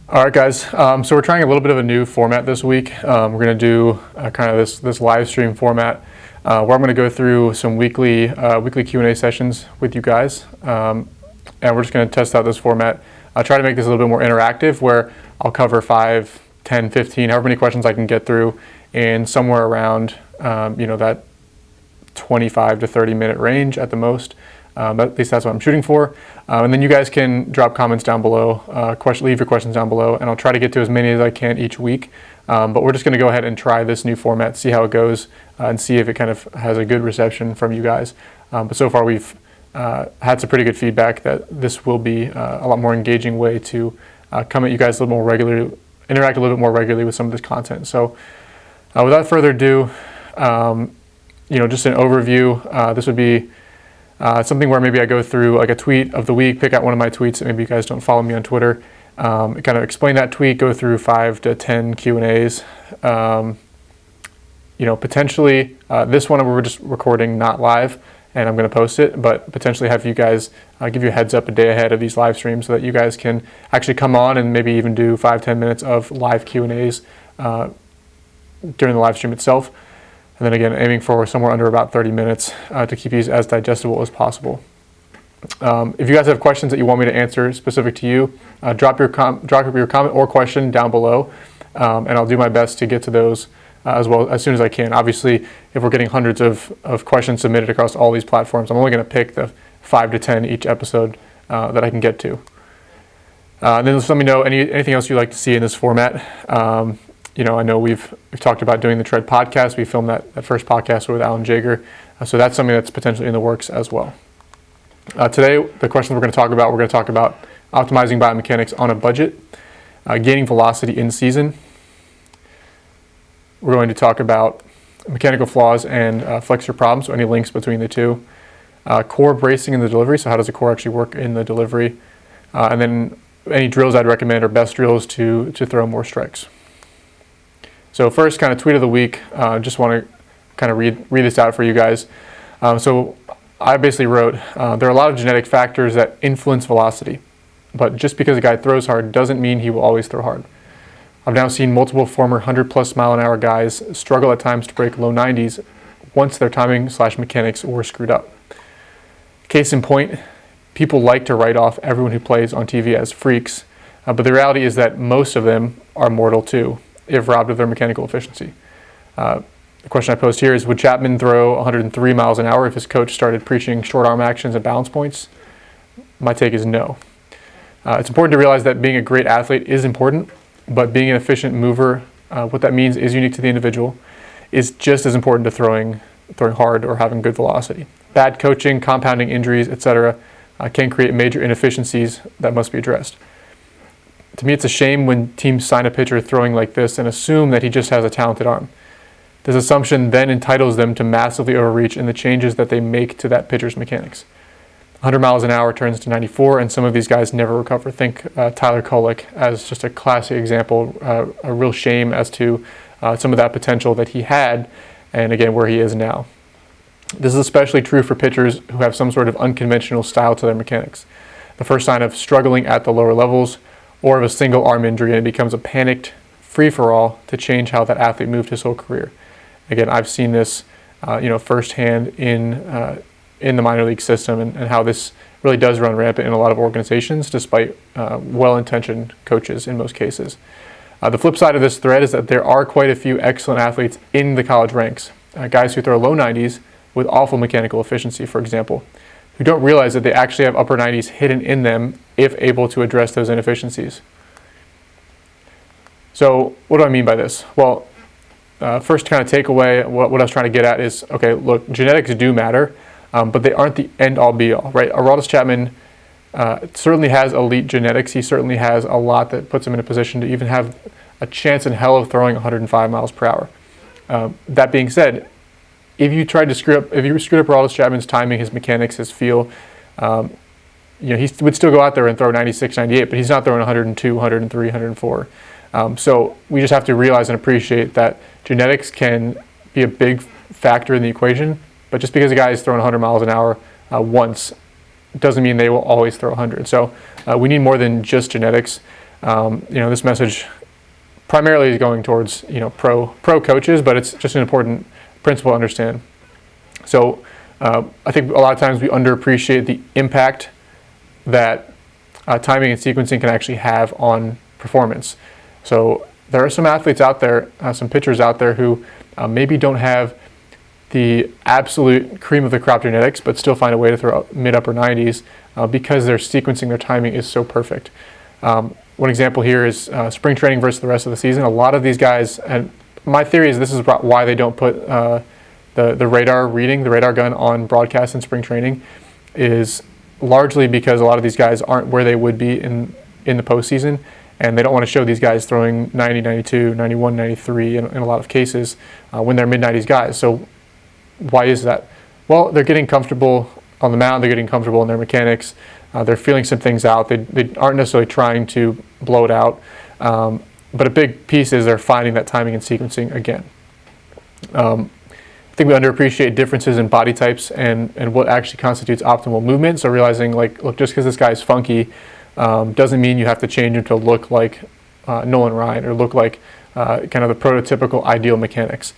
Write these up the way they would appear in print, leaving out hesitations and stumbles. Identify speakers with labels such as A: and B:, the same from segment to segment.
A: All right, guys. So we're trying a little bit of a new format this week. We're going to do kind of this live stream format where I'm going to go through some weekly Q&A sessions with you guys, and we're just going to test out this format. I'll try to make this a little bit more interactive, where I'll cover 5, 10, 15, however many questions I can get through, in somewhere around that 25 to 30 minute range at the most. At least that's what I'm shooting for. And then you guys can drop comments down below, leave your questions down below, and I'll try to get to as many as I can each week. But we're just going to go ahead and try this new format, see how it goes, and see if it kind of has a good reception from you guys. But so far we've had some pretty good feedback that this will be a lot more engaging way to come at you guys a little more regularly, interact a little bit more regularly with some of this content. So without further ado, just an overview. This would be something where maybe I go through like a tweet of the week, pick out one of my tweets that maybe you guys don't follow me on Twitter, kind of explain that tweet, go through 5 to 10 Q&As. Potentially this one we're just recording not live, and I'm going to post it, but potentially have you guys give you a heads up a day ahead of these live streams so that you guys can actually come on and maybe even do 5-10 minutes of live Q&As during the live stream itself. And then again, aiming for somewhere under about 30 minutes to keep these as digestible as possible. If you guys have questions that you want me to answer specific to you, drop your comment or question down below, and I'll do my best to get to those as soon as I can. Obviously, if we're getting hundreds of questions submitted across all these platforms, I'm only going to pick the 5 to 10 each episode that I can get to. And then just let me know anything else you'd like to see in this format. I know we've talked about doing the Tread podcast. We filmed that first podcast with Alan Jager. So that's something that's potentially in the works as well. Today, the questions we're going to talk about optimizing biomechanics on a budget, gaining velocity in season. We're going to talk about mechanical flaws and flexor problems, so any links between the two. Core bracing in the delivery, so how does the core actually work in the delivery? And then any drills I'd recommend are best drills to throw more strikes. So first, kind of tweet of the week, just want to kind of read this out for you guys. So I basically wrote, there are a lot of genetic factors that influence velocity, but just because a guy throws hard doesn't mean he will always throw hard. I've now seen multiple former 100+ mile an hour guys struggle at times to break low 90s once their timing/mechanics were screwed up. Case in point, people like to write off everyone who plays on TV as freaks, but the reality is that most of them are mortal too, if robbed of their mechanical efficiency. The question I posed here is, would Chapman throw 103 miles an hour if his coach started preaching short arm actions and balance points? My take is no. It's important to realize that being a great athlete is important, but being an efficient mover, what that means is unique to the individual, is just as important to throwing hard or having good velocity. Bad coaching, compounding injuries, etc. Can create major inefficiencies that must be addressed. To me, it's a shame when teams sign a pitcher throwing like this and assume that he just has a talented arm. This assumption then entitles them to massively overreach in the changes that they make to that pitcher's mechanics. 100 miles an hour turns to 94, and some of these guys never recover. Think Tyler Kolek as just a classic example, a real shame as to some of that potential that he had, and again, where he is now. This is especially true for pitchers who have some sort of unconventional style to their mechanics. The first sign of struggling at the lower levels, or of a single arm injury, and it becomes a panicked free-for-all to change how that athlete moved his whole career. Again, I've seen this firsthand in the minor league system, and how this really does run rampant in a lot of organizations, despite well-intentioned coaches in most cases. The flip side of this thread is that there are quite a few excellent athletes in the college ranks, guys who throw low 90s with awful mechanical efficiency, for example, who don't realize that they actually have upper 90s hidden in them if able to address those inefficiencies. So what do I mean by this? Well, first kind of takeaway, what I was trying to get at is, okay, look, genetics do matter, but they aren't the end-all be-all, right? Aroldis Chapman certainly has elite genetics. He certainly has a lot that puts him in a position to even have a chance in hell of throwing 105 miles per hour. That being said, if you screwed up Aroldis Chapman's timing, his mechanics, his feel, he would still go out there and throw 96, 98, but he's not throwing 102, 103, 104. So we just have to realize and appreciate that genetics can be a big factor in the equation, but just because a guy is throwing 100 miles an hour once doesn't mean they will always throw 100. So we need more than just genetics. This message primarily is going towards pro coaches, but it's just an important principle to understand. So I think a lot of times we underappreciate the impact that timing and sequencing can actually have on performance. So there are some athletes out there, some pitchers out there who maybe don't have the absolute cream of the crop genetics, but still find a way to throw mid-upper 90s because their sequencing, their timing is so perfect. One example here is spring training versus the rest of the season. A lot of these guys, and my theory is this is why they don't put the radar reading, the radar gun on broadcast in spring training, is largely because a lot of these guys aren't where they would be in the postseason, and they don't want to show these guys throwing 90, 92, 91, 93 in a lot of cases when they're mid-90s guys. So why is that? Well, they're getting comfortable on the mound, they're getting comfortable in their mechanics, they're feeling some things out, they aren't necessarily trying to blow it out, but a big piece is they're finding that timing and sequencing again. I think we underappreciate differences in body types and what actually constitutes optimal movement. So realizing, like, look, just because this guy's funky doesn't mean you have to change him to look like Nolan Ryan or look like kind of the prototypical ideal mechanics.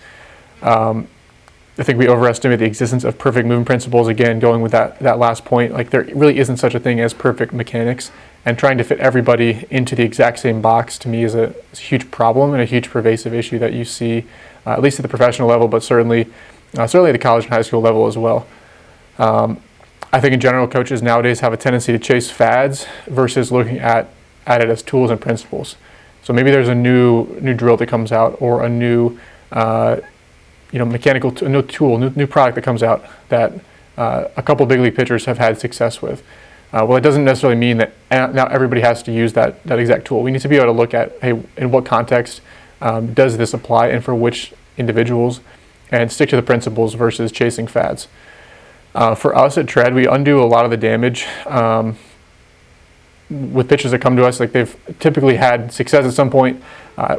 A: I think we overestimate the existence of perfect movement principles. Again, going with that last point, like there really isn't such a thing as perfect mechanics, and trying to fit everybody into the exact same box to me is a huge problem and a huge pervasive issue that you see, at least at the professional level, but certainly at the college and high school level as well. I think in general, coaches nowadays have a tendency to chase fads versus looking at it as tools and principles. So maybe there's a new drill that comes out, or a new mechanical new tool, new product that comes out that a couple big league pitchers have had success with. Well, it doesn't necessarily mean that now everybody has to use that exact tool. We need to be able to look at, hey, in what context does this apply, and for which individuals, and stick to the principles versus chasing fads. For us at Tread, we undo a lot of the damage with pitchers that come to us. Like, they've typically had success at some point,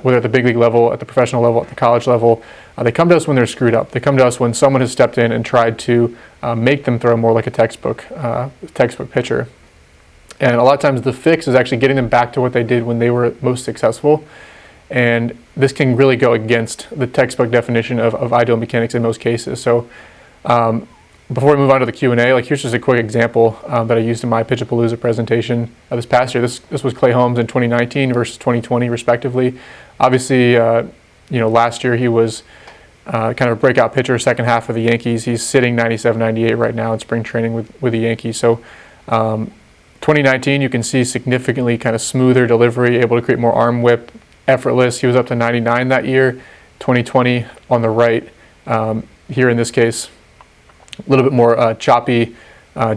A: whether at the big league level, at the professional level, at the college level. They come to us when they're screwed up. They come to us when someone has stepped in and tried to make them throw more like a textbook pitcher. And a lot of times the fix is actually getting them back to what they did when they were most successful. And this can really go against the textbook definition of ideal mechanics in most cases. So before we move on to the Q&A, like, here's just a quick example that I used in my Pitchapalooza presentation this past year. This was Clay Holmes in 2019 versus 2020 respectively. Obviously, last year he was kind of a breakout pitcher, second half of the Yankees. He's sitting 97, 98 right now in spring training with the Yankees. So 2019, you can see significantly kind of smoother delivery, able to create more arm whip, effortless. He was up to 99 that year. 2020 on the right. Here in this case, a little bit more choppy,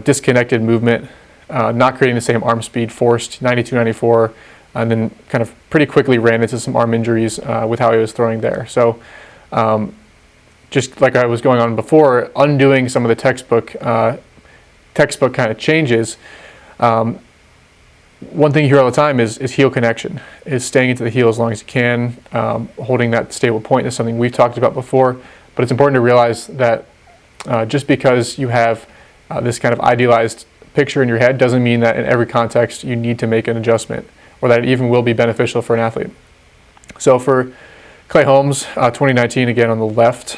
A: disconnected movement, not creating the same arm speed, forced 92, 94, and then kind of pretty quickly ran into some arm injuries with how he was throwing there. So just like I was going on before, undoing some of the textbook kind of changes. One thing you hear all the time is heel connection, is staying into the heel as long as you can, holding that stable point. Is something we've talked about before, but it's important to realize that just because you have this kind of idealized picture in your head doesn't mean that in every context you need to make an adjustment, or that it even will be beneficial for an athlete. So for Clay Holmes, 2019, again on the left,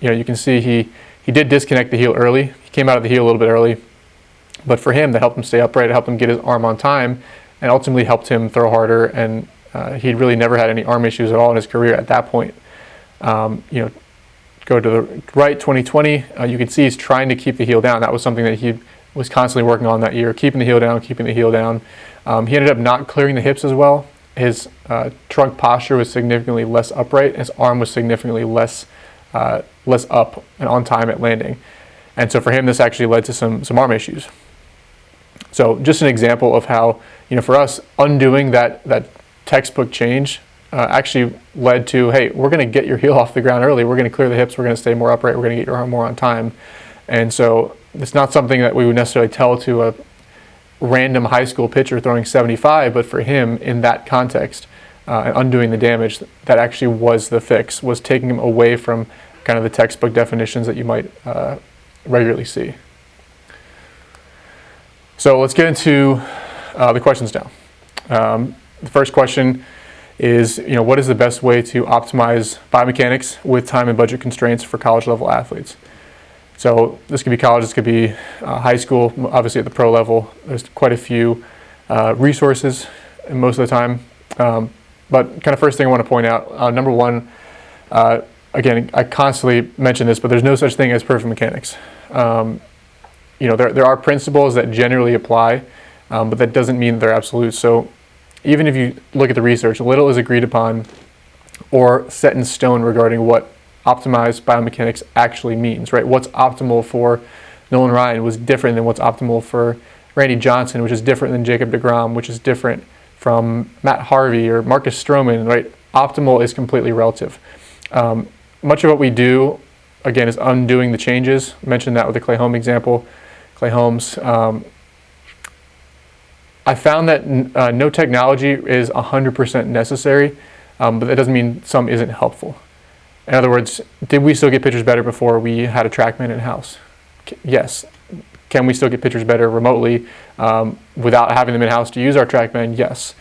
A: you can see he did disconnect the heel early. He came out of the heel a little bit early, but for him, that helped him stay upright, it helped him get his arm on time, and ultimately helped him throw harder. And he'd really never had any arm issues at all in his career at that point. Go to the right, 2020, you can see he's trying to keep the heel down. That was something that he was constantly working on that year, keeping the heel down. He ended up not clearing the hips as well. His trunk posture was significantly less upright. His arm was significantly less up and on time at landing. And so for him, this actually led to some arm issues. So just an example of how, for us, undoing that textbook change actually led to, hey, we're going to get your heel off the ground early. We're going to clear the hips. We're going to stay more upright. We're going to get your arm more on time. And so it's not something that we would necessarily tell to a random high school pitcher throwing 75, but for him in that context, and undoing the damage, that actually was the fix, was taking him away from kind of the textbook definitions that you might regularly see. So let's get into the questions now. The first question is, what is the best way to optimize biomechanics with time and budget constraints for college level athletes? So this could be college, this could be high school, obviously at the pro level. There's quite a few resources most of the time. But kind of first thing I want to point out, number one, again, I constantly mention this, but there's no such thing as perfect mechanics. There are principles that generally apply, but that doesn't mean they're absolute. So even if you look at the research, little is agreed upon or set in stone regarding what optimized biomechanics actually means, right? What's optimal for Nolan Ryan was different than what's optimal for Randy Johnson, which is different than Jacob deGrom, which is different from Matt Harvey or Marcus Stroman, right? Optimal is completely relative. Much of what we do, again, is undoing the changes. I mentioned that with the Clay Holmes example. Clay Holmes, I found that no technology is 100% necessary, but that doesn't mean some isn't helpful. In other words, did we still get pitchers better before we had a TrackMan in-house? Yes. Can we still get pitchers better remotely without having them in-house to use our TrackMan? Yes.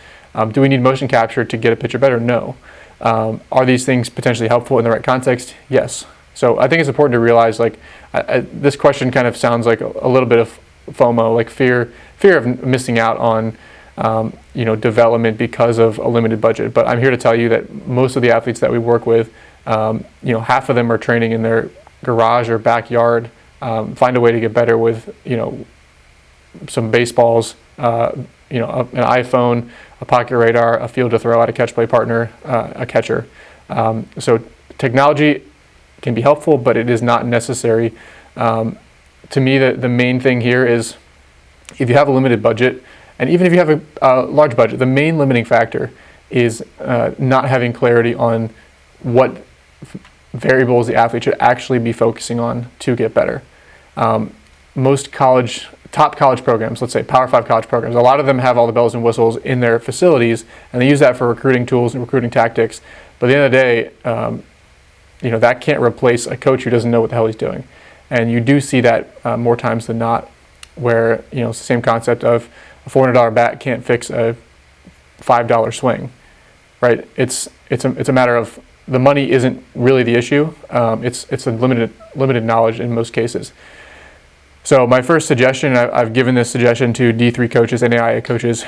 A: Do we need motion capture to get a pitcher better? No. Are these things potentially helpful in the right context? Yes. So I think it's important to realize, this question kind of sounds like a little bit of FOMO, like fear of missing out on development because of a limited budget. But I'm here to tell you that most of the athletes that we work with, half of them are training in their garage or backyard. Find a way to get better with some baseballs, an iPhone, a pocket radar, a field to throw at a catch play partner, a catcher. So technology can be helpful, but it is not necessary. To me, the main thing here is if you have a limited budget, and even if you have a large budget, the main limiting factor is not having clarity on what variables the athlete should actually be focusing on to get better. Most top college programs, let's say Power 5 college programs, a lot of them have all the bells and whistles in their facilities, and they use that for recruiting tools and recruiting tactics. But at the end of the day, that can't replace a coach who doesn't know what the hell he's doing. And you do see that more times than not, where it's the same concept of a $400 bat can't fix a $5 swing, right? It's a matter of the money isn't really the issue. It's a limited knowledge in most cases. So my first suggestion, I've given this suggestion to D3 coaches and AIA coaches,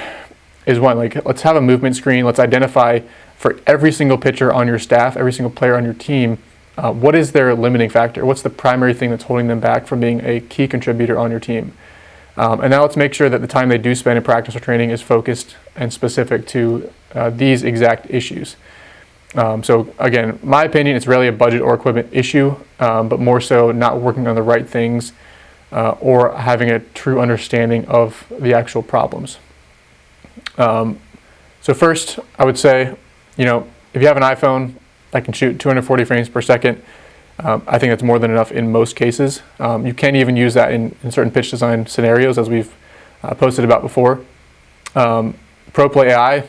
A: is one, let's have a movement screen. Let's identify for every single pitcher on your staff, every single player on your team, what is their limiting factor? What's the primary thing that's holding them back from being a key contributor on your team? And now let's make sure that the time they do spend in practice or training is focused and specific to these exact issues. So again, my opinion, it's really a budget or equipment issue, but more so not working on the right things or having a true understanding of the actual problems. So first, I would say, if you have an iPhone that can shoot 240 frames per second, I think that's more than enough in most cases. You can even use that in certain pitch design scenarios, as we've posted about before. ProPlay AI,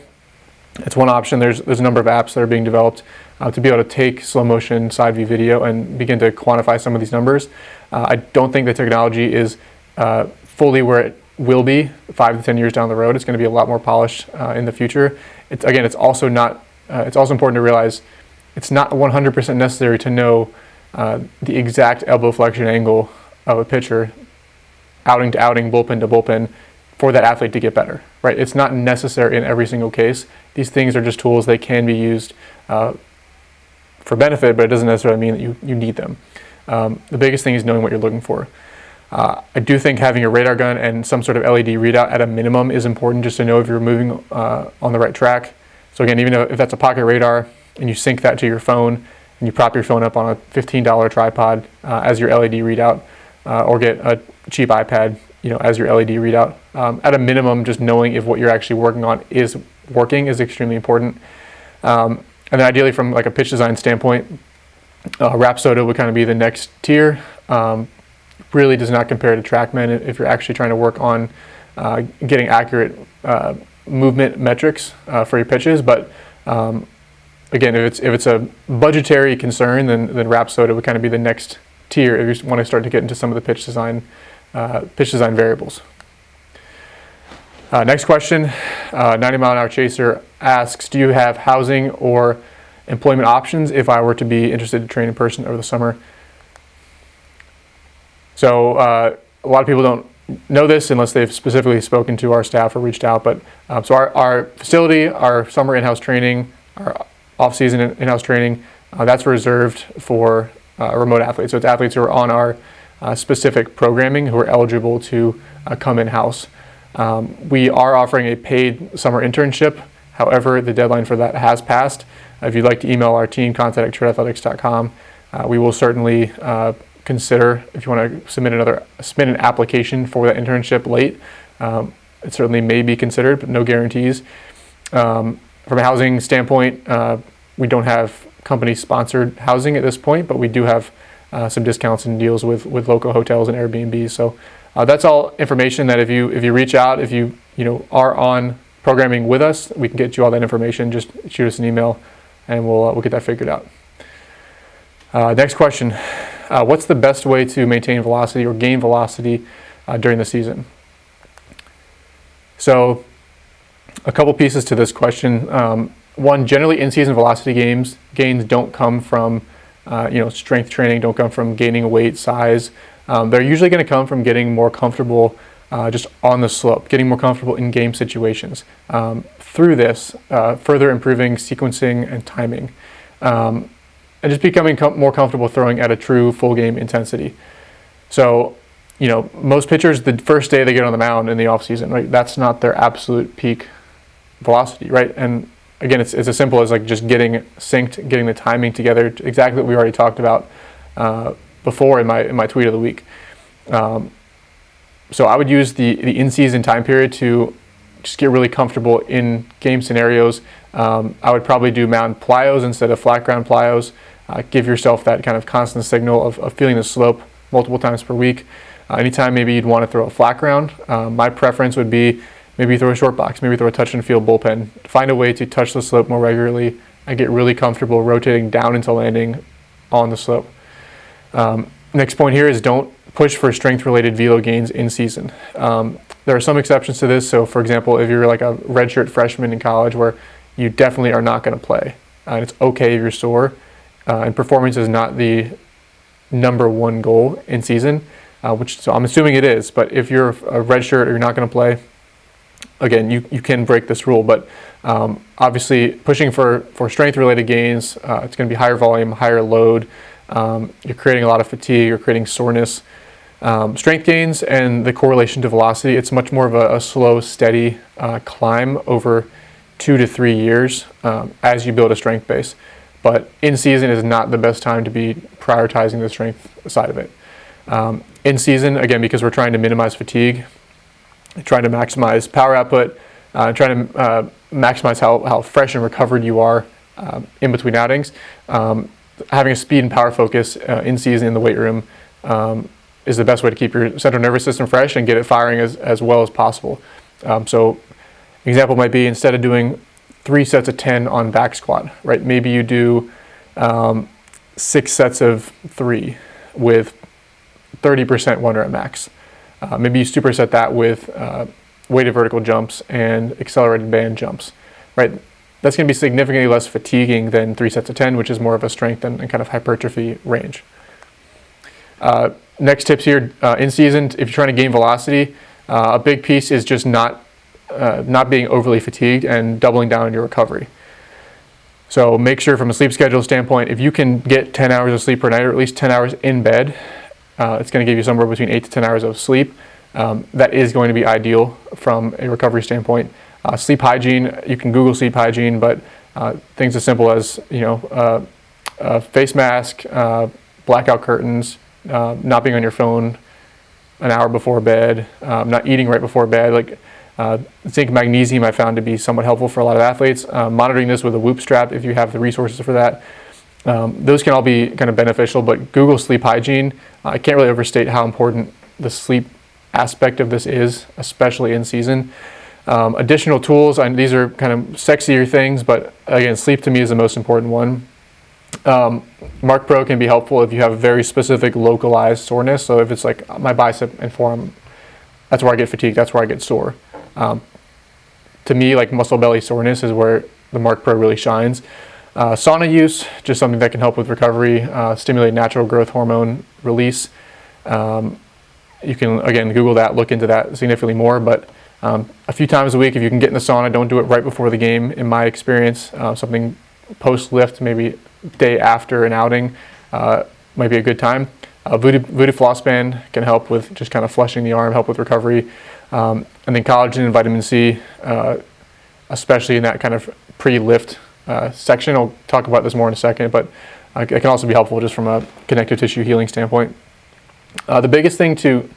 A: it's one option. There's a number of apps that are being developed to be able to take slow motion side view video and begin to quantify some of these numbers. I don't think the technology is fully where it will be 5 to 10 years down the road. It's going to be a lot more polished in the future. It's also important to realize it's not 100% necessary to know the exact elbow flexion angle of a pitcher, outing to outing, bullpen to bullpen, for that athlete to get better, right? It's not necessary in every single case. These things are just tools. They can be used for benefit, but it doesn't necessarily mean that you need them. The biggest thing is knowing what you're looking for. I do think having a radar gun and some sort of LED readout at a minimum is important, just to know if you're moving on the right track. So again, even if that's a pocket radar and you sync that to your phone and you prop your phone up on a $15 tripod as your LED readout, or get a cheap iPad as your LED readout, at a minimum, just knowing if what you're actually working on is working is extremely important. And then ideally, from like a pitch design standpoint, Rapsodo would kind of be the next tier. Really does not compare to TrackMan if you're actually trying to work on getting accurate movement metrics for your pitches. But again, if it's a budgetary concern, then Rapsodo would kind of be the next tier if you want to start to get into some of the pitch design variables. Next question, 90 Mile an Hour Chaser asks, do you have housing or employment options if I were to be interested to train in person over the summer? So a lot of people don't know this unless they've specifically spoken to our staff or reached out, but so our facility, our summer in-house training, our off-season in-house training, that's reserved for remote athletes. So it's athletes who are on our specific programming who are eligible to come in-house. We are offering a paid summer internship. However, the deadline for that has passed. If you'd like to email our team, contact@tradeathletics.com. We will certainly consider if you want to submit an application for that internship late. It certainly may be considered, but no guarantees. From a housing standpoint, we don't have company-sponsored housing at this point, but we do have some discounts and deals with local hotels and Airbnb. So that's all information that if you reach out, if you are on programming with us, we can get you all that information. Just shoot us an email, and we'll get that figured out. Next question: what's the best way to maintain velocity or gain velocity during the season? So, a couple pieces to this question. One, generally in-season velocity gains don't come from strength training, don't come from gaining weight, size. They're usually going to come from getting more comfortable just on the slope, getting more comfortable in game situations. Through this, further improving sequencing and timing, and just becoming more comfortable throwing at a true full game intensity. So, most pitchers, the first day they get on the mound in the off season, right? That's not their absolute peak velocity, right? And again, it's as simple as like just getting synced, getting the timing together, exactly what we already talked about before in my tweet of the week. So I would use the in-season time period to just get really comfortable in game scenarios. I would probably do mound plyos instead of flat ground plyos. Give yourself that kind of constant signal of feeling the slope multiple times per week. Anytime maybe you'd want to throw a flat ground, my preference would be maybe throw a short box, maybe throw a touch and field bullpen. Find a way to touch the slope more regularly and get really comfortable rotating down into landing on the slope. Next point here is don't push for strength-related velo gains in season. There are some exceptions to this. So for example, if you're like a redshirt freshman in college where you definitely are not going to play, and it's okay if you're sore, and performance is not the number one goal in season, so I'm assuming it is, but if you're a redshirt or you're not going to play, again, you can break this rule, but obviously pushing for strength-related gains, it's going to be higher volume, higher load. You're creating a lot of fatigue, you're creating soreness. Strength gains and the correlation to velocity, it's much more of a slow, steady climb over 2 to 3 years as you build a strength base. But in season is not the best time to be prioritizing the strength side of it. In season, again, because we're trying to minimize fatigue, trying to maximize power output, trying to maximize how fresh and recovered you are in between outings. Having a speed and power focus in season in the weight room is the best way to keep your central nervous system fresh and get it firing as well as possible. So an example might be instead of doing 3 sets of 10 on back squat, right? Maybe you do 6 sets of 3 with 30% 1 rep max. Maybe you superset that with weighted vertical jumps and accelerated band jumps, right? That's going to be significantly less fatiguing than 3 sets of 10, which is more of a strength and kind of hypertrophy range. Next tips here, in season, if you're trying to gain velocity, a big piece is just not being overly fatigued and doubling down on your recovery. So make sure from a sleep schedule standpoint, if you can get 10 hours of sleep per night or at least 10 hours in bed, it's going to give you somewhere between 8 to 10 hours of sleep. That is going to be ideal from a recovery standpoint. Sleep hygiene, you can Google sleep hygiene, but things as simple as a face mask, blackout curtains, not being on your phone an hour before bed, not eating right before bed. Zinc magnesium I found to be somewhat helpful for a lot of athletes. Monitoring this with a Whoop strap if you have the resources for that. Those can all be kind of beneficial, but Google sleep hygiene. I can't really overstate how important the sleep aspect of this is, especially in season. Additional tools, and these are kind of sexier things, but again, sleep to me is the most important one. Mark Pro can be helpful if you have very specific localized soreness. So if it's like my bicep and forearm, that's where I get fatigued, that's where I get sore. to me, like muscle belly soreness is where the Mark Pro really shines. Sauna use, just something that can help with recovery, stimulate natural growth hormone release. You can, again, Google that, look into that significantly more, but a few times a week, if you can get in the sauna, don't do it right before the game, in my experience. Something post-lift, maybe day after an outing, might be a good time. Voodoo floss band can help with just kind of flushing the arm, help with recovery. And then collagen and vitamin C, especially in that kind of pre-lift section. I'll talk about this more in a second, but it can also be helpful just from a connective tissue healing standpoint. The biggest thing to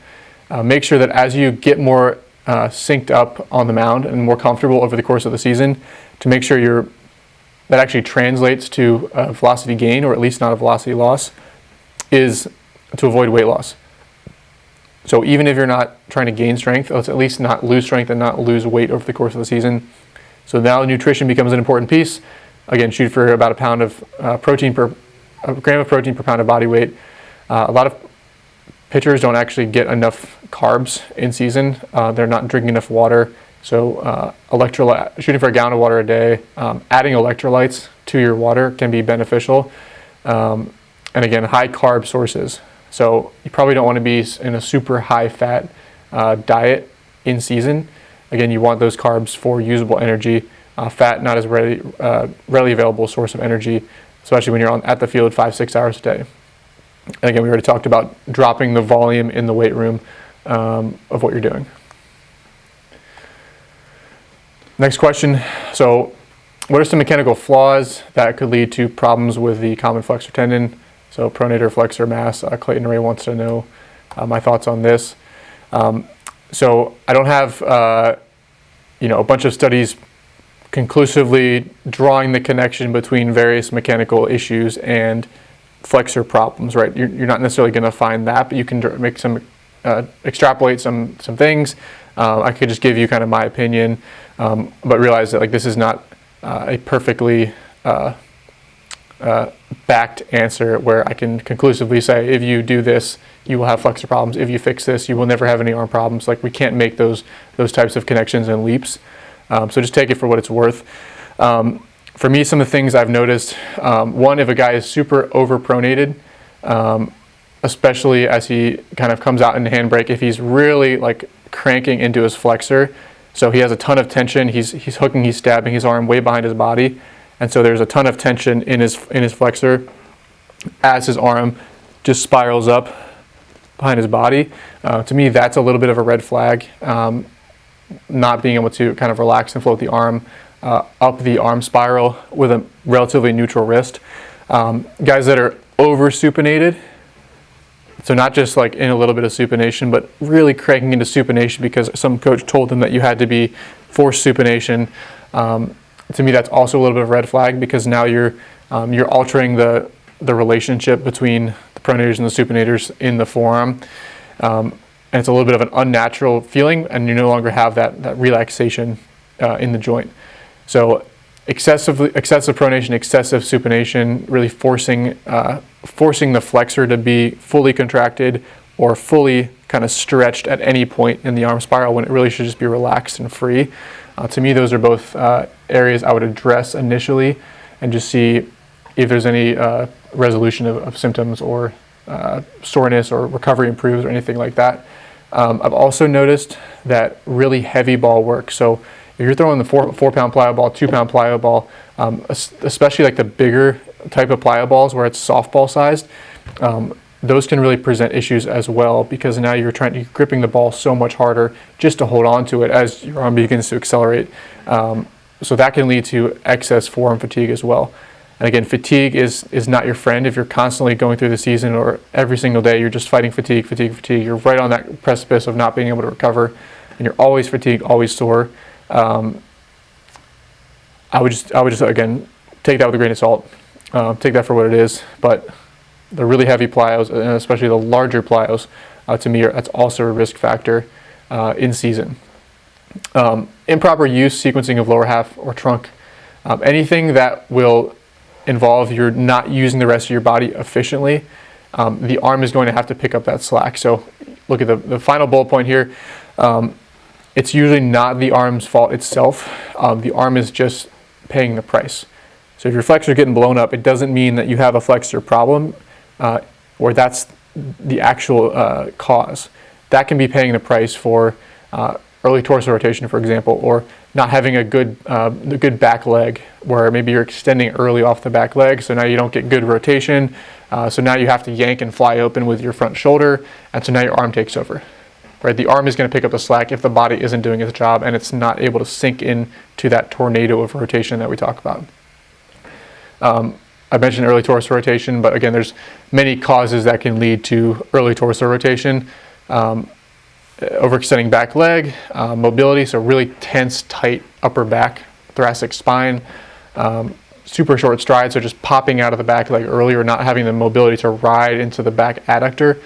A: make sure that as you get more synced up on the mound and more comfortable over the course of the season, to make sure that actually translates to a velocity gain, or at least not a velocity loss, is to avoid weight loss. So even if you're not trying to gain strength, let's at least not lose strength and not lose weight over the course of the season. So now nutrition becomes an important piece. Again, shoot for about a gram of protein per pound of body weight. A lot of pitchers don't actually get enough carbs in season. They're not drinking enough water. So shooting for a gallon of water a day, adding electrolytes to your water can be beneficial. And again, high carb sources. So you probably don't want to be in a super high fat diet in season. Again, you want those carbs for usable energy. Fat, not as readily available source of energy, especially when you're at the field 5-6 hours a day. And again, we already talked about dropping the volume in the weight room of what you're doing. Next question. So what are some mechanical flaws that could lead to problems with the common flexor tendon? So pronator flexor mass. Clayton Ray wants to know my thoughts on this. So I don't have a bunch of studies conclusively drawing the connection between various mechanical issues and flexor problems, right? You're not necessarily going to find that, but you can make some extrapolate some things. I could just give you kind of my opinion, but realize that like this is not a perfectly backed answer where I can conclusively say if you do this you will have flexor problems, if you fix this you will never have any arm problems. Like we can't make those types of connections and leaps. So just take it for what it's worth. For me, some of the things I've noticed, one, if a guy is super overpronated, especially as he kind of comes out in the handbrake, if he's really like cranking into his flexor, so he has a ton of tension, he's hooking, he's stabbing his arm way behind his body, and so there's a ton of tension in his flexor as his arm just spirals up behind his body. To me, that's a little bit of a red flag. Not being able to kind of relax and float the arm up the arm spiral with a relatively neutral wrist. Guys that are over supinated, so not just like in a little bit of supination, but really cranking into supination because some coach told them that you had to be forced supination. To me, that's also a little bit of a red flag because now you're altering the relationship between the pronators and the supinators in the forearm. And it's a little bit of an unnatural feeling, and you no longer have that relaxation in the joint. So excessive pronation, excessive supination, really forcing the flexor to be fully contracted or fully kind of stretched at any point in the arm spiral when it really should just be relaxed and free. To me, those are both areas I would address initially and just see if there's any resolution of symptoms or soreness or recovery improves or anything like that. I've also noticed that really heavy ball work. So if you're throwing the 4-pound plyo ball, 2-pound plyo ball, especially like the bigger type of plyo balls where it's softball sized, those can really present issues as well because now you're gripping the ball so much harder just to hold on to it as your arm begins to accelerate. So that can lead to excess forearm fatigue as well. And again, fatigue is not your friend. If you're constantly going through the season or every single day, you're just fighting fatigue, you're right on that precipice of not being able to recover, and you're always fatigued, always sore. I would just again take that with a grain of salt. Take that for what it is. But the really heavy plyos, and especially the larger plyos, to me, that's also a risk factor in season. Improper use, sequencing of lower half or trunk, anything that will involve you're not using the rest of your body efficiently, the arm is going to have to pick up that slack. So look at the final bullet point here. it's usually not the arm's fault itself. The arm is just paying the price. So if your flexor is getting blown up, it doesn't mean that you have a flexor problem, or that's the actual cause. That can be paying the price for early torso rotation, for example, or not having a good back leg, where maybe you're extending early off the back leg, so now you don't get good rotation. So now you have to yank and fly open with your front shoulder, and so now your arm takes over. Right? The arm is going to pick up the slack if the body isn't doing its job and it's not able to sink in to that tornado of rotation that we talk about. I mentioned early torso rotation, but again, there's many causes that can lead to early torso rotation. Overextending back leg, mobility, so really tense, tight upper back, thoracic spine, super short stride, so just popping out of the back leg early or not having the mobility to ride into the back adductor.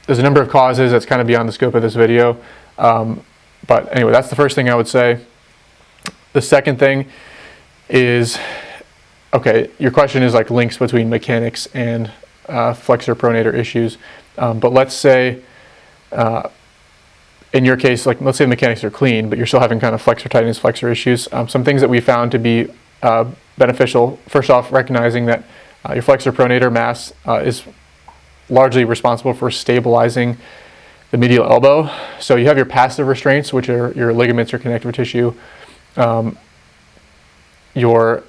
A: There's a number of causes that's kind of beyond the scope of this video. But anyway, that's the first thing I would say. The second thing is, okay, your question is like links between mechanics and flexor pronator issues. But let's say, in your case, like let's say the mechanics are clean, but you're still having kind of flexor tightness, flexor issues. Some things that we found to be beneficial, first off, recognizing that your flexor pronator mass is largely responsible for stabilizing the medial elbow. So you have your passive restraints, which are your ligaments or connective tissue. Your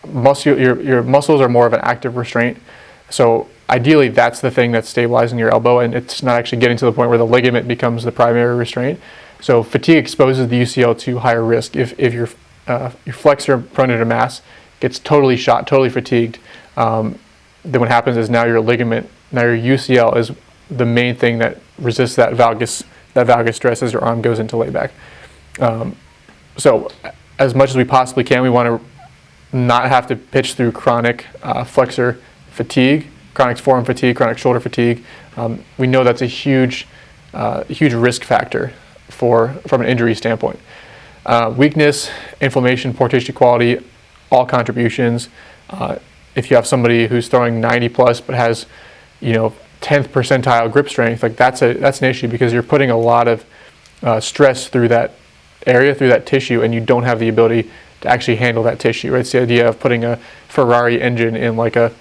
A: muscles are more of an active restraint. So ideally, that's the thing that's stabilizing your elbow, and it's not actually getting to the point where the ligament becomes the primary restraint. So fatigue exposes the UCL to higher risk. If your flexor pronator mass gets totally shot, totally fatigued, then what happens is now your ligament, now your UCL is the main thing that resists that valgus stress as your arm goes into layback. So as much as we possibly can, we want to not have to pitch through chronic flexor fatigue, chronic forearm fatigue, chronic shoulder fatigue. We know that's a huge risk factor from an injury standpoint. Weakness, inflammation, poor tissue quality, all contributions. If you have somebody who's throwing 90 plus but has, 10th percentile grip strength, like that's an issue, because you're putting a lot of stress through that area, through that tissue, and you don't have the ability to actually handle that tissue. Right? It's the idea of putting a Ferrari engine in like a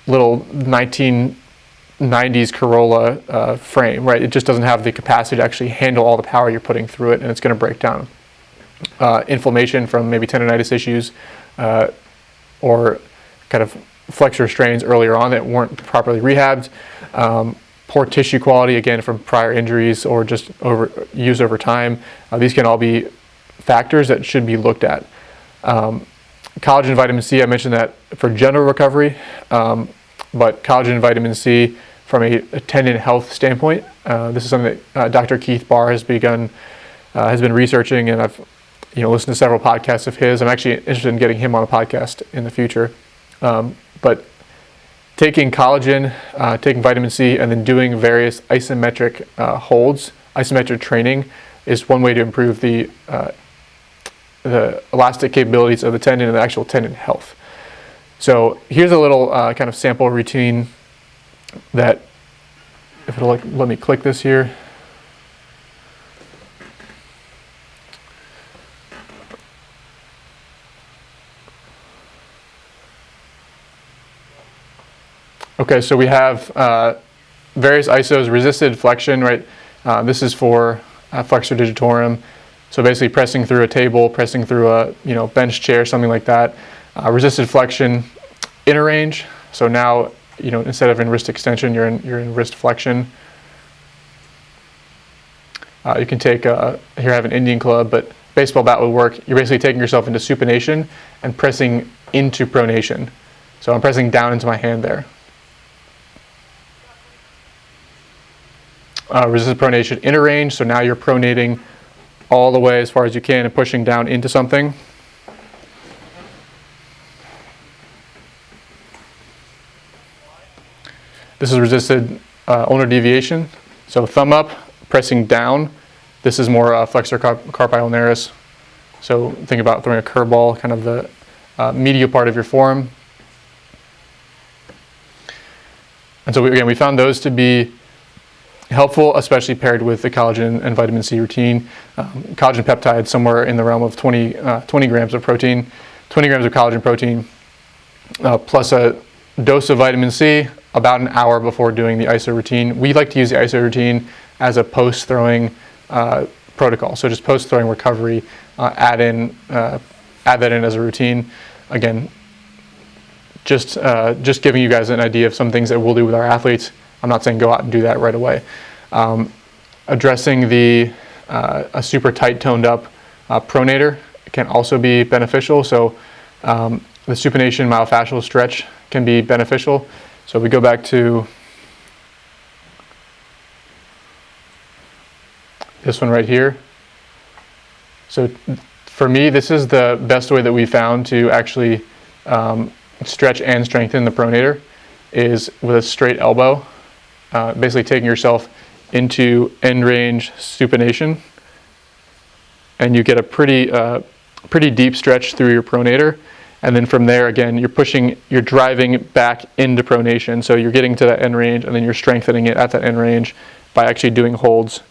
A: little 1990s Corolla frame, right? It just doesn't have the capacity to actually handle all the power you're putting through it, and it's going to break down. Inflammation from maybe tendonitis issues, or kind of flexor strains earlier on that weren't properly rehabbed. Poor tissue quality, again, from prior injuries or just use over time. These can all be factors that should be looked at. Collagen, vitamin C, I mentioned that for general recovery, but collagen and vitamin C from a tendon health standpoint, this is something that Dr. Keith Barr has been researching, and I've listened to several podcasts of his. I'm actually interested in getting him on a podcast in the future. But taking collagen, taking vitamin C, and then doing various isometric holds, isometric training, is one way to improve the elastic capabilities of the tendon and the actual tendon health. So here's a little kind of sample routine that, if it'll let me click this here. Okay, so we have various isos, resisted flexion, right? This is for flexor digitorum. So basically pressing through a table, pressing through a bench chair, something like that. Resisted flexion, inner range. So now instead of in wrist extension, you're in wrist flexion. You can take here I have an Indian club, but baseball bat would work. You're basically taking yourself into supination and pressing into pronation. So I'm pressing down into my hand there. Resisted pronation, inner range. So now you're pronating all the way as far as you can and pushing down into something. This is resisted ulnar deviation. So thumb up, pressing down. This is more flexor carpi ulnaris. So think about throwing a curveball, kind of the medial part of your forearm. And so we found those to be helpful, especially paired with the collagen and vitamin C routine. Collagen peptide somewhere in the realm of 20 grams of protein, 20 grams of collagen protein, plus a dose of vitamin C about an hour before doing the iso routine. We like to use the iso routine as a post-throwing protocol. So just post-throwing recovery, add that in as a routine. Again, just giving you guys an idea of some things that we'll do with our athletes. I'm not saying go out and do that right away. Addressing a super tight toned up pronator can also be beneficial. So the supination myofascial stretch can be beneficial. So we go back to this one right here. So for me, this is the best way that we found to actually stretch and strengthen the pronator, is with a straight elbow, basically taking yourself into end range supination, and you get a pretty deep stretch through your pronator. And then from there, again, you're driving back into pronation. So you're getting to that end range, and then you're strengthening it at that end range by actually doing holds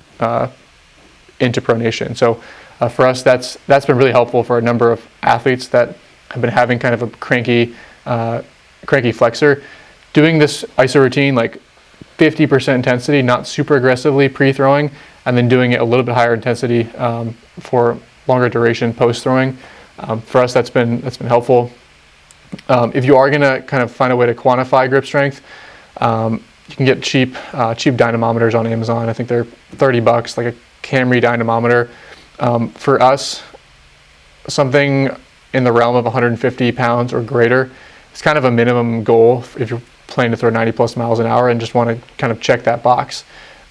A: into pronation. So for us, that's been really helpful for a number of athletes that have been having kind of a cranky flexor. Doing this iso routine, like 50% intensity, not super aggressively pre-throwing, and then doing it a little bit higher intensity for longer duration post-throwing. For us, that's been helpful. If you are gonna kind of find a way to quantify grip strength, you can get cheap dynamometers on Amazon. I think they're $30, like a Camry dynamometer. For us, something in the realm of 150 pounds or greater is kind of a minimum goal if you're planning to throw 90 plus miles an hour and just want to kind of check that box.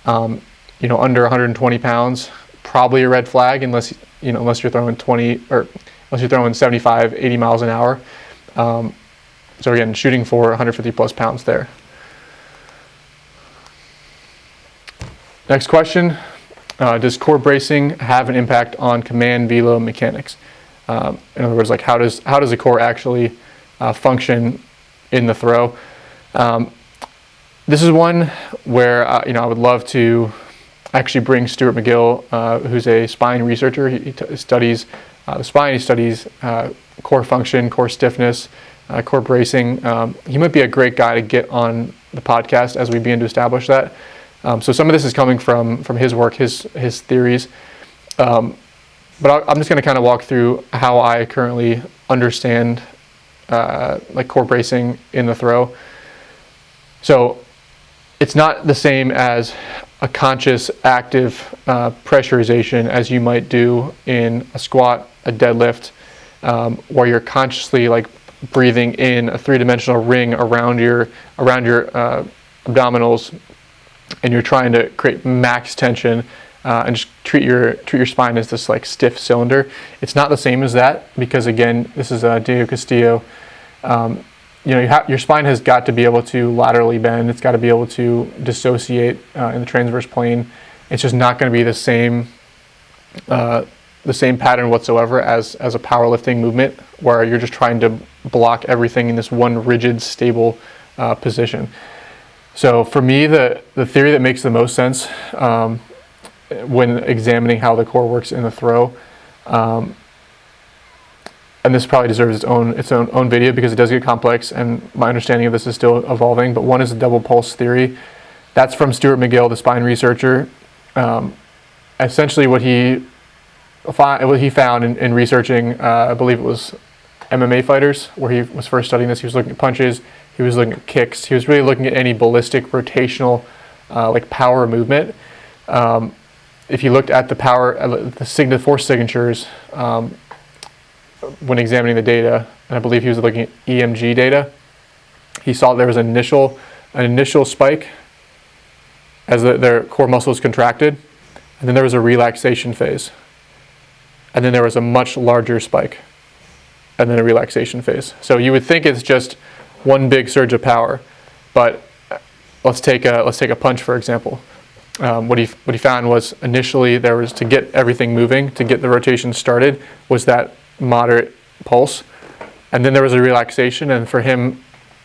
A: Under 120 pounds, probably a red flag unless you're throwing 20 or unless you're throwing 75, 80 miles an hour. So again, shooting for 150 plus pounds there. Next question, does core bracing have an impact on command velo mechanics? In other words, like how does the core actually function in the throw? This is one where I would love to actually bring Stuart McGill, who's a spine researcher. He studies the spine. He studies core function, core stiffness, core bracing. He might be a great guy to get on the podcast as we begin to establish that. So some of this is coming from his work, his theories. But I'm just going to kind of walk through how I currently understand like core bracing in the throw. So it's not the same as a conscious active pressurization as you might do in a squat, a deadlift, where you're consciously like breathing in a three-dimensional ring around your abdominals, and you're trying to create max tension and just treat your spine as this like stiff cylinder. It's not the same as that, because again, this is Diego Castillo. Your spine has got to be able to laterally bend. It's got to be able to dissociate in the transverse plane. It's just not going to be the same pattern whatsoever as a powerlifting movement, where you're just trying to block everything in this one rigid, stable position. So for me, the theory that makes the most sense when examining how the core works in the throw, and this probably deserves its own video because it does get complex, and my understanding of this is still evolving, but one is the double pulse theory. That's from Stuart McGill, the spine researcher. Essentially what he found in researching, I believe it was MMA fighters, where he was first studying this. He was looking at punches, he was looking at kicks, he was really looking at any ballistic rotational like power movement. If you looked at the power, the force signatures when examining the data, and I believe he was looking at EMG data, he saw there was an initial spike as their core muscles contracted, and then there was a relaxation phase, and then there was a much larger spike, and then a relaxation phase. So you would think it's just one big surge of power, but let's take a punch for example. What he found was initially there was, to get everything moving, to get the rotation started, was that moderate pulse, and then there was a relaxation, and for him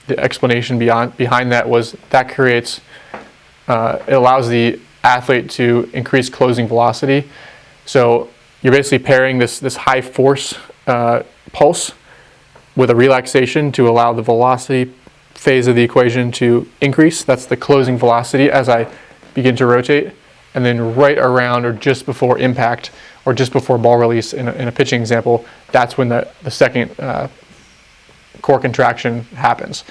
A: the explanation behind that was that creates it allows the athlete to increase closing velocity. So you're basically pairing this high force pulse with a relaxation to allow the velocity phase of the equation to increase. That's the closing velocity as I begin to rotate. And then right around or just before impact or just before ball release in a pitching example, that's when the second core contraction happens.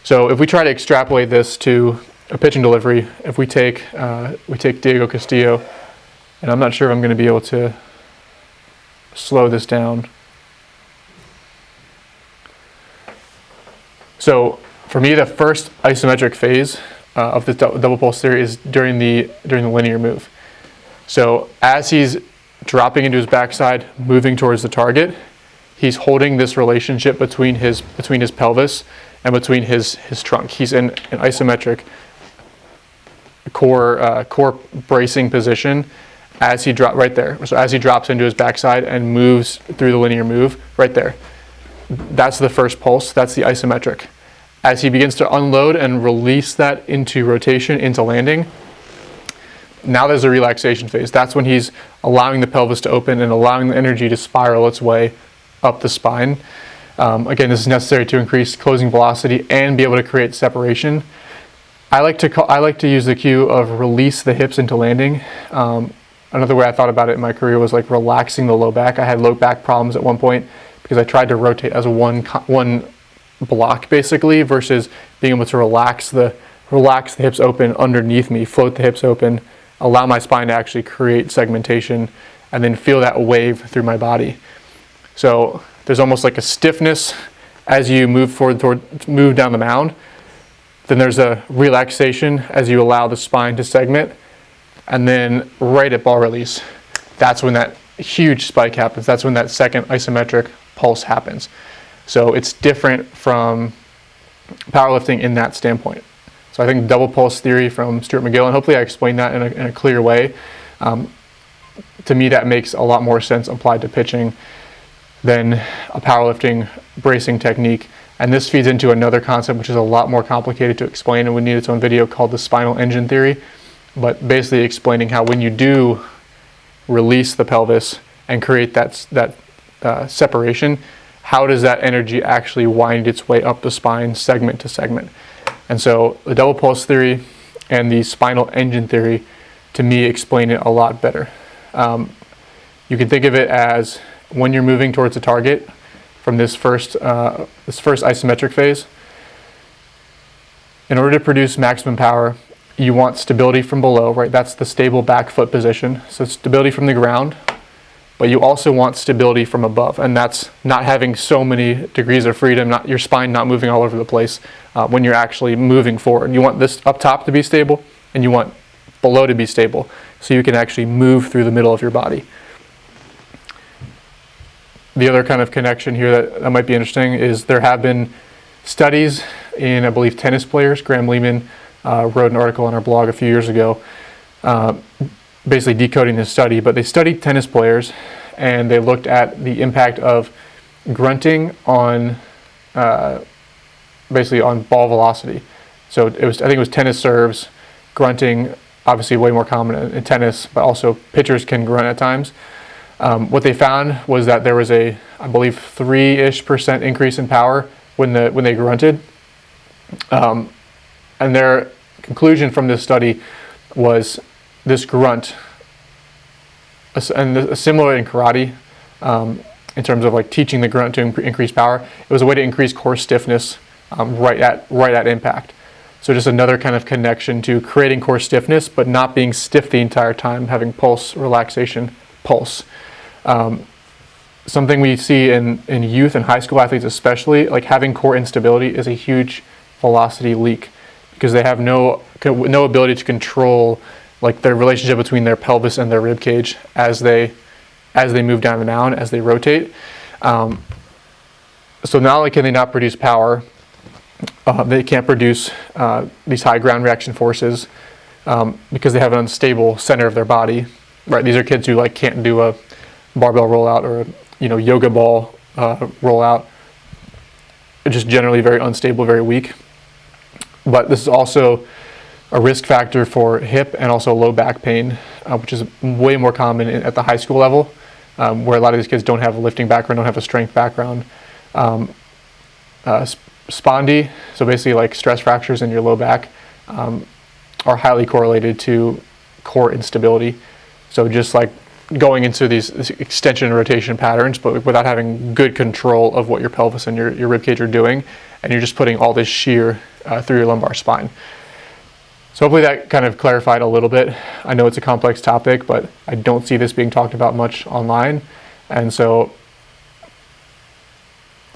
A: So if we try to extrapolate this to a pitching delivery, if we take Diego Castillo, and I'm not sure if I'm going to be able to slow this down. So for me, the first isometric phase of the double pulse theory is during the linear move. So as he's dropping into his backside, moving towards the target, he's holding this relationship between his pelvis and between his trunk. He's in an isometric core bracing position as he right there. So as he drops into his backside and moves through the linear move, right there. That's the first pulse. That's the isometric. As he begins to unload and release that into rotation, into landing, now there's a relaxation phase. That's when he's allowing the pelvis to open and allowing the energy to spiral its way up the spine. Again, this is necessary to increase closing velocity and be able to create separation. I like to use the cue of release the hips into landing. Another way I thought about it in my career was like relaxing the low back. I had low back problems at one point because I tried to rotate as one block basically versus being able to relax the hips open underneath me, float the hips open, allow my spine to actually create segmentation, and then feel that wave through my body. So there's almost like a stiffness as you move move down the mound. Then there's a relaxation as you allow the spine to segment. And then right at ball release, that's when that huge spike happens. That's when that second isometric pulse happens. So it's different from powerlifting in that standpoint. So I think double pulse theory from Stuart McGill, and hopefully I explained that in a clear way. To me, that makes a lot more sense applied to pitching than a powerlifting bracing technique. And this feeds into another concept which is a lot more complicated to explain and would need its own video called the spinal engine theory. But basically explaining how when you do release the pelvis and create that separation, how does that energy actually wind its way up the spine segment to segment? And so the double pulse theory and the spinal engine theory, to me, explain it a lot better. You can think of it as when you're moving towards a target from this first isometric phase, in order to produce maximum power, you want stability from below, right? That's the stable back foot position. So stability from the ground, but you also want stability from above. And that's not having so many degrees of freedom, not your spine not moving all over the place when you're actually moving forward. You want this up top to be stable and you want below to be stable so you can actually move through the middle of your body. The other kind of connection here that might be interesting is there have been studies in, I believe, tennis players. Graham Lehman wrote an article on our blog a few years ago basically decoding this study, but they studied tennis players and they looked at the impact of grunting on basically on ball velocity. So I think it was tennis serves, grunting, obviously way more common in tennis, but also pitchers can grunt at times. What they found was that there was I believe 3% increase in power when they grunted. And their conclusion from this study was this grunt, and similar in karate, in terms of like teaching the grunt to increase power, it was a way to increase core stiffness right at impact. So just another kind of connection to creating core stiffness, but not being stiff the entire time, having pulse, relaxation, pulse. Something we see in youth and high school athletes especially, like having core instability is a huge velocity leak because they have no ability to control like the relationship between their pelvis and their rib cage as they move down the mound, as they rotate. So not only can they not produce power, they can't produce these high ground reaction forces because they have an unstable center of their body. Right? These are kids who like can't do a barbell rollout or a yoga ball rollout. They're just generally very unstable, very weak. But this is also a risk factor for hip and also low back pain, which is way more common at the high school level, where a lot of these kids don't have a lifting background, don't have a strength background. Spondy, so basically like stress fractures in your low back, are highly correlated to core instability. So just like going into these extension and rotation patterns, but without having good control of what your pelvis and your rib cage are doing, and you're just putting all this shear through your lumbar spine. So hopefully that kind of clarified a little bit. I know it's a complex topic, but I don't see this being talked about much online, and so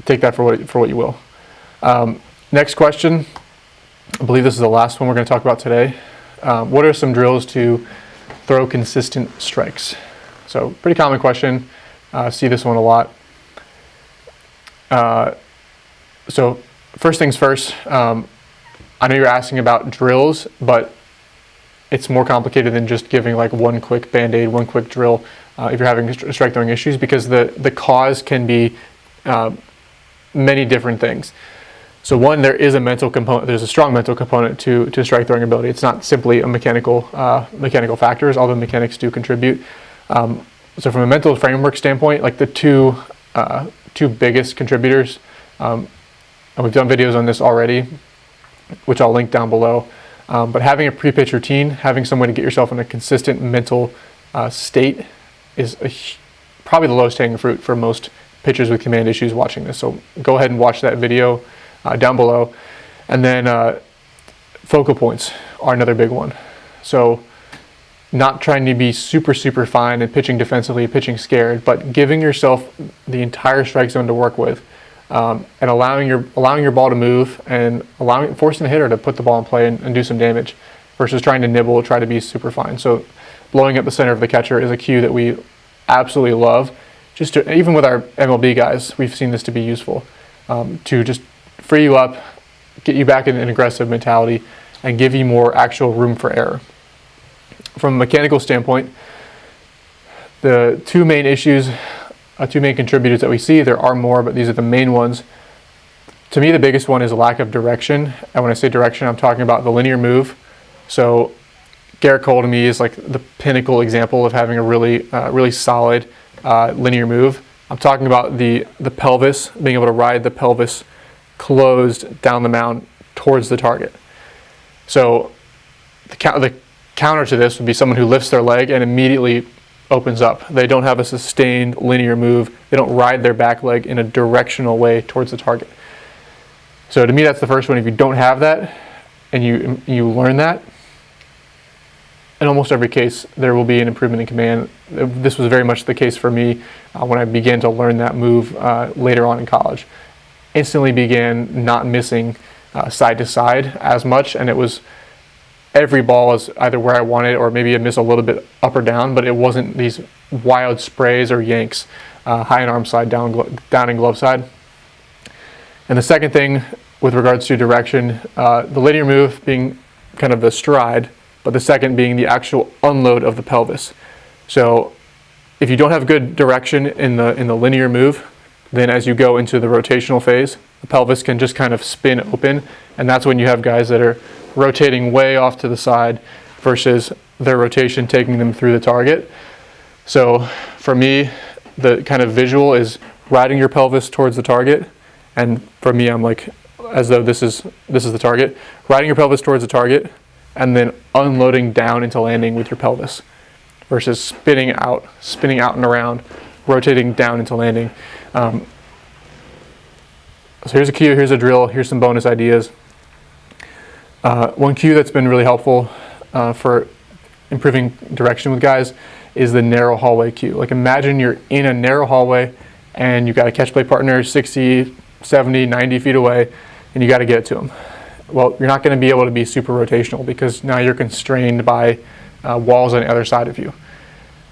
A: take that for what you will. Next question, I believe this is the last one we're going to talk about today. What are some drills to throw consistent strikes? So pretty common question. See this one a lot. So first things first, I know you're asking about drills, but it's more complicated than just giving like one quick band-aid, one quick drill if you're having strike throwing issues, because the cause can be many different things. So one, there is a mental component. There's a strong mental component to strike throwing ability. It's not simply a mechanical factors, although mechanics do contribute. So from a mental framework standpoint, like the two biggest contributors, and we've done videos on this already, which I'll link down below. But having a pre-pitch routine, having some way to get yourself in a consistent mental state is probably the lowest hanging fruit for most pitchers with command issues watching this. So go ahead and watch that video down below. And then focal points are another big one. So not trying to be super fine and pitching defensively, pitching scared, but giving yourself the entire strike zone to work with, and allowing your ball to move and forcing the hitter to put the ball in play and do some damage, versus trying to nibble, try to be super fine. So blowing up the center of the catcher is a cue that we absolutely love. Even with our MLB guys, we've seen this to be useful, to just free you up, get you back in an aggressive mentality, and give you more actual room for error. From a mechanical standpoint, the two main contributors that we see, there are more, but these are the main ones. To me, the biggest one is a lack of direction. And when I say direction, I'm talking about the linear move. So Garrett Cole to me is like the pinnacle example of having a really solid linear move. I'm talking about the pelvis, being able to ride the pelvis closed down the mound towards the target. So the counter to this would be someone who lifts their leg and immediately opens up. They don't have a sustained linear move. They don't ride their back leg in a directional way towards the target. So to me, that's the first one. If you don't have that and you learn that, in almost every case, there will be an improvement in command. This was very much the case for me when I began to learn that move later on in college. Instantly began not missing side to side as much, and it was every ball was either where I wanted, or maybe I'd miss a little bit up or down, but it wasn't these wild sprays or yanks, high in arm side, down in glove side. And the second thing with regards to direction, the linear move being kind of the stride, but the second being the actual unload of the pelvis. So if you don't have good direction in the linear move, then as you go into the rotational phase, the pelvis can just kind of spin open, and that's when you have guys that are rotating way off to the side versus their rotation taking them through the target. So for me, the kind of visual is riding your pelvis towards the target, and for me, I'm like, as though this is the target, riding your pelvis towards the target, and then unloading down into landing with your pelvis, versus spinning out and around, rotating down into landing. So here's a cue, here's a drill, here's some bonus ideas. One cue that's been really helpful for improving direction with guys is the narrow hallway cue. Like imagine you're in a narrow hallway and you've got a catch play partner 60, 70, 90 feet away, and you got to get it to them. Well, you're not going to be able to be super rotational because now you're constrained by walls on the other side of you.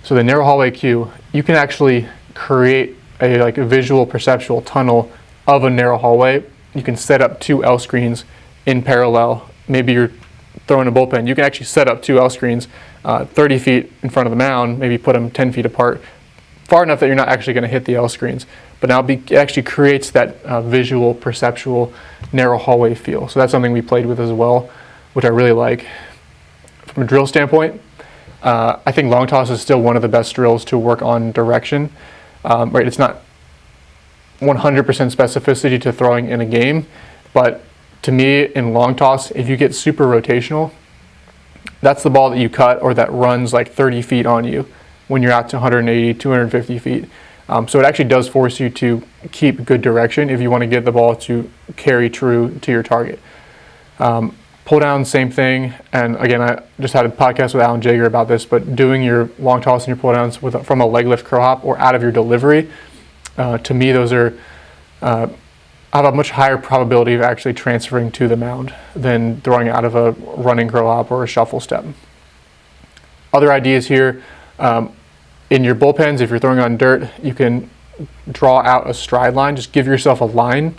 A: So the narrow hallway cue, you can actually create a visual perceptual tunnel of a narrow hallway. You can set up 2 L screens in parallel. Maybe you're throwing a bullpen. You can actually set up 2 L screens 30 feet in front of the mound, maybe put them 10 feet apart, far enough that you're not actually going to hit the L screens. But now it actually creates that visual, perceptual, narrow hallway feel. So that's something we played with as well, which I really like. From a drill standpoint, I think long toss is still one of the best drills to work on direction. Right, it's not 100% specificity to throwing in a game, but to me, in long toss, if you get super rotational, that's the ball that you cut or that runs like 30 feet on you when you're out to 180, 250 feet. So it actually does force you to keep good direction if you want to get the ball to carry true to your target. Pull down, same thing. And again, I just had a podcast with Alan Jager about this, but doing your long toss and your pull downs from a leg lift curl hop or out of your delivery, to me, those are have a much higher probability of actually transferring to the mound than throwing out of a running curl hop or a shuffle step. Other ideas here, in your bullpens, if you're throwing on dirt, you can draw out a stride line. Just give yourself a line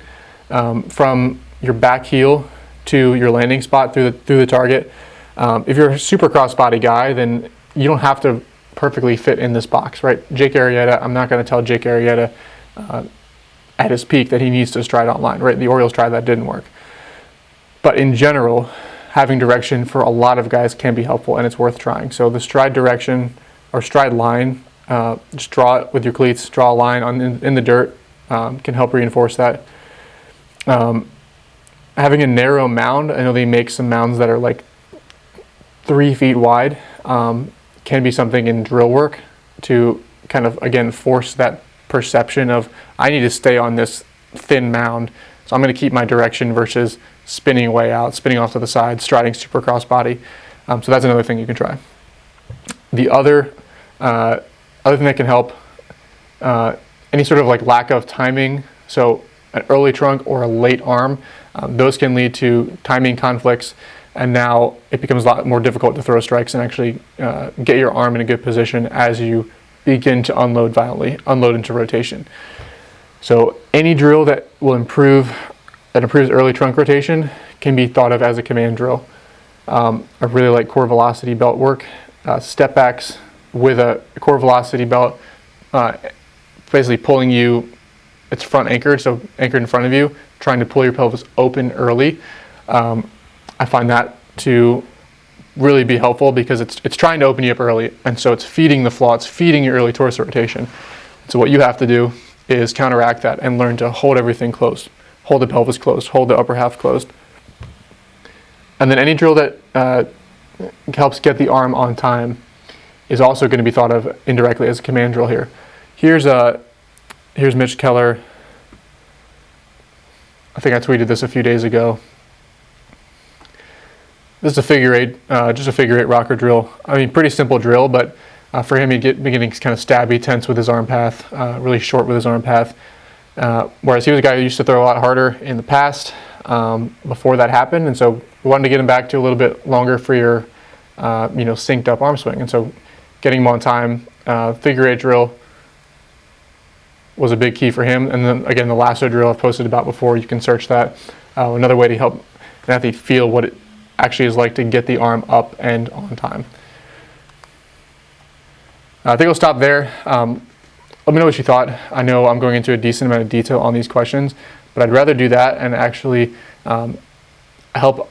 A: from your back heel to your landing spot through the target. If you're a super crossbody guy, then you don't have to perfectly fit in this box, right? Jake Arrieta, I'm not going to tell Jake Arrieta at his peak that he needs to stride on line, right? The Orioles tried that, didn't work. But in general, having direction for a lot of guys can be helpful, and it's worth trying. So the stride direction or stride line, just draw it with your cleats, draw a line in the dirt, can help reinforce that. Having a narrow mound, I know they make some mounds that are like 3 feet wide, can be something in drill work to kind of, again, force that perception of, I need to stay on this thin mound, so I'm going to keep my direction versus spinning away out, spinning off to the side, striding super crossbody. So that's another thing you can try. The other thing that can help, any sort of like lack of timing, so an early trunk or a late arm, those can lead to timing conflicts, and now it becomes a lot more difficult to throw strikes and actually get your arm in a good position as you begin to unload violently, unload into rotation. So any drill that improves early trunk rotation can be thought of as a command drill. I really like core velocity belt work. Step backs with a core velocity belt, basically pulling you, it's front anchored, so anchored in front of you, trying to pull your pelvis open early. I find that to really be helpful because it's trying to open you up early, and so it's feeding the flaw, it's feeding your early torso rotation. So what you have to do is counteract that and learn to hold everything closed, hold the pelvis closed, hold the upper half closed. And then any drill that helps get the arm on time is also going to be thought of indirectly as a command drill here. Here's Mitch Keller. I think I tweeted this a few days ago. This is a figure eight, just a figure eight rocker drill. I mean, pretty simple drill, but for him, he'd be getting kind of stabby, tense with his arm path, really short with his arm path. Whereas he was a guy who used to throw a lot harder in the past before that happened, and so we wanted to get him back to a little bit longer for your, synced up arm swing. And so getting him on time, figure eight drill was a big key for him. And then again, the lasso drill I've posted about before, you can search that. Another way to help an athlete feel what it actually is like to get the arm up and on time. I think we'll stop there. Let me know what you thought. I know I'm going into a decent amount of detail on these questions, but I'd rather do that and actually help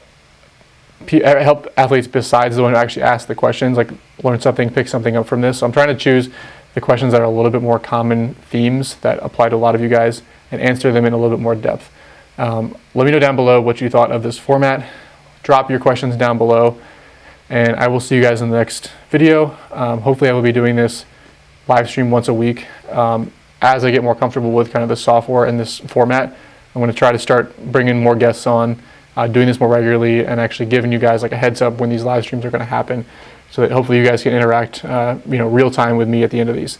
A: athletes besides the one who actually asked the questions, like learn something, pick something up from this. So I'm trying to choose the questions that are a little bit more common themes that apply to a lot of you guys and answer them in a little bit more depth. Let me know down below what you thought of this format. Drop your questions down below, and I will see you guys in the next video. Hopefully I will be doing this live stream once a week. As I get more comfortable with kind of the software and this format, I'm going to try to start bringing more guests on, doing this more regularly, and actually giving you guys like a heads up when these live streams are going to happen, so that hopefully you guys can interact real time with me at the end of these.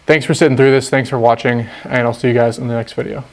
A: Thanks for sitting through this, thanks for watching, and I'll see you guys in the next video.